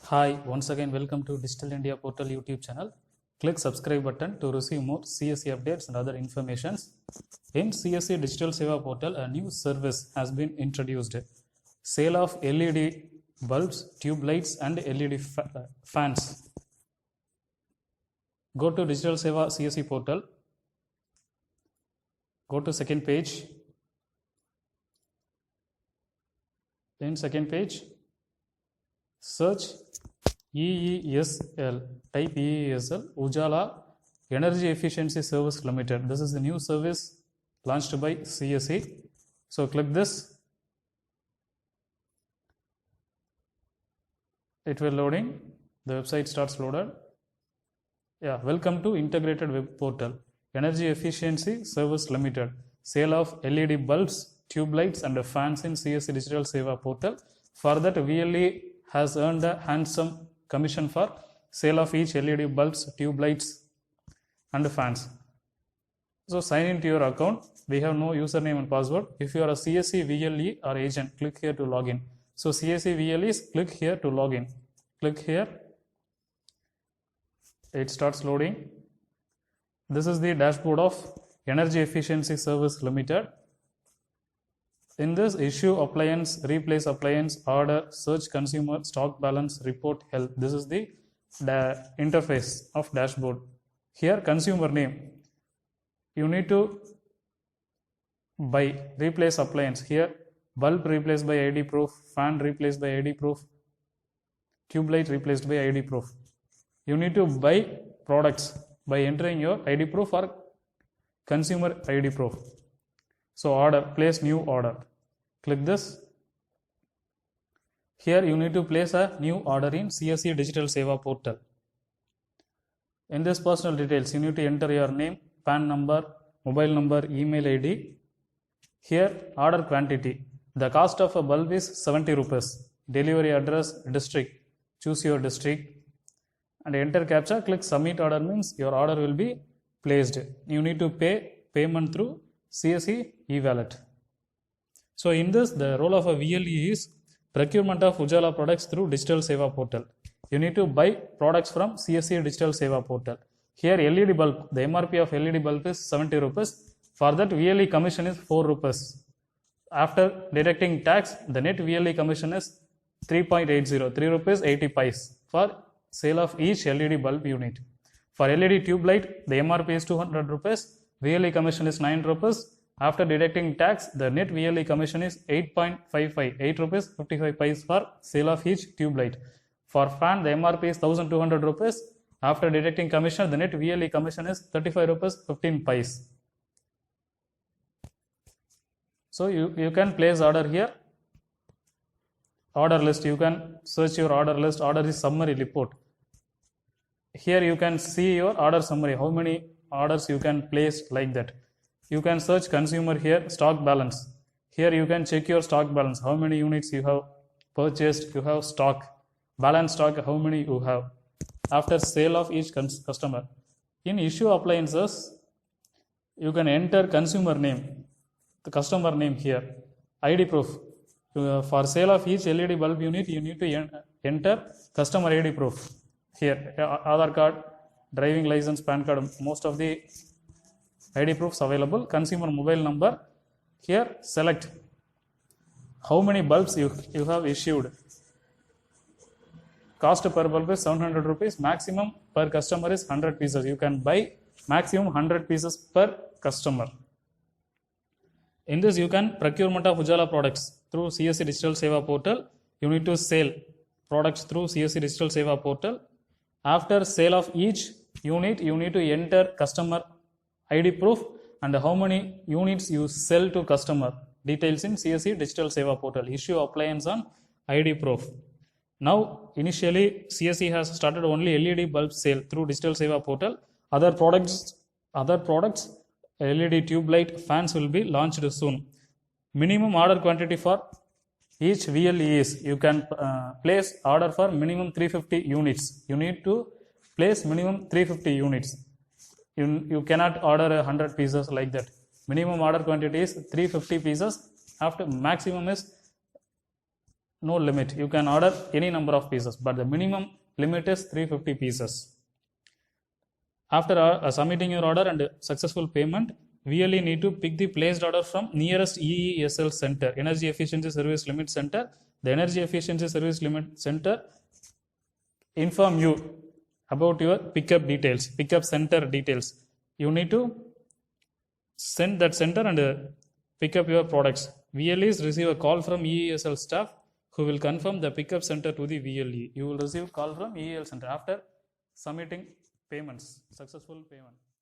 Hi, once again welcome to Digital India Portal YouTube channel. Click subscribe button to receive more CSE updates and other informations. In CSE Digital Seva Portal, a new service has been introduced. Sale of LED bulbs, tube lights and LED fans. Go to Digital Seva CSE Portal. Go to second page. In second page, search EESL, type EESL, Ujala Energy Efficiency Service Limited. This is the new service launched by CSE. So click this. It will loading. The website starts loaded. Yeah, welcome to Integrated Web Portal. Energy Efficiency Service Limited. Sale of LED bulbs, tube lights and fans in CSE Digital Seva Portal. For that, VLE has earned a handsome commission for sale of each LED bulbs, tube lights and fans. So sign into your account. We have no username and password. If you are a CSE VLE or agent, click here to login. So CSE VLEs, click here to login. Click here. It starts loading. This is the dashboard of Energy Efficiency Service Limited. In this, issue appliance, replace appliance, order, search consumer, stock balance, report health. This is the interface of dashboard. Here, consumer name. You need to buy, replace appliance. Here, bulb replaced by ID proof, fan replaced by ID proof, tube light replaced by ID proof. You need to buy products by entering your ID proof or consumer ID proof. So order, place new order. Click this. Here you need to place a new order in CSE Digital Seva Portal. In this personal details, you need to enter your name, PAN number, mobile number, email ID. Here order quantity. The cost of a bulb is 70 rupees. Delivery address, district. Choose your district and enter CAPTCHA. Click submit order means your order will be placed. You need to pay payment through CSE e-wallet. So in this, the role of a VLE is procurement of Ujala products through Digital Seva Portal. You need to buy products from CSE Digital Seva Portal. Here LED bulb, the MRP of LED bulb is 70 rupees. For that VLE commission is 4 rupees. After deducting tax, the net VLE commission is 3.80, 3 rupees 80 paise for sale of each LED bulb unit. For LED tube light, the MRP is 200 rupees. VLE commission is 9 rupees. After deducting tax, the net VLE commission is 8.55, 8 rupees 55 paise for sale of each tube light. For fan, the MRP is 1200 rupees. After deducting commission, the net VLE commission is 35 rupees 15 paise. So you can place order here. Order list, you can search your order list. Order is summary report. Here you can see your order summary, how many orders you can place like that. You can search consumer here, stock balance. Here you can check your stock balance, how many units you have purchased, you have stock, balance stock, how many you have. After sale of each customer. In issue appliances, you can enter consumer name, the customer name here, ID proof. For sale of each LED bulb unit, you need to enter customer ID proof. Here, Aadhaar card, driving license, PAN card, most of the ID proofs available. Consumer mobile number. Here, select how many bulbs you have issued. Cost per bulb is 700 rupees. Maximum per customer is 100 pieces. You can buy maximum 100 pieces per customer. In this, you can procurement of Ujala products through CSE Digital Seva Portal. You need to sell products through CSE Digital Seva Portal. After sale of each unit, you need to enter customer ID proof and how many units you sell to customer. Details in CSE Digital Seva Portal. Issue appliance on ID proof. Now, initially CSE has started only LED bulb sale through Digital Seva Portal. Other products, LED tube light, fans will be launched soon. Minimum order quantity for each VLE is, you can place order for minimum 350 units. You need to place minimum 350 units. You cannot order 100 pieces like that. Minimum order quantity is 350 pieces. After maximum is no limit. You can order any number of pieces, but the minimum limit is 350 pieces. After submitting your order and successful payment, VLE need to pick the placed order from nearest EESL center, Energy Efficiency Service Limit Center. The Energy Efficiency Service Limit Center inform you about your pickup details, pickup center details. You need to send that center and pick up your products. VLEs receive a call from EESL staff who will confirm the pickup center to the VLE. You will receive call from EESL center after submitting payments, successful payment.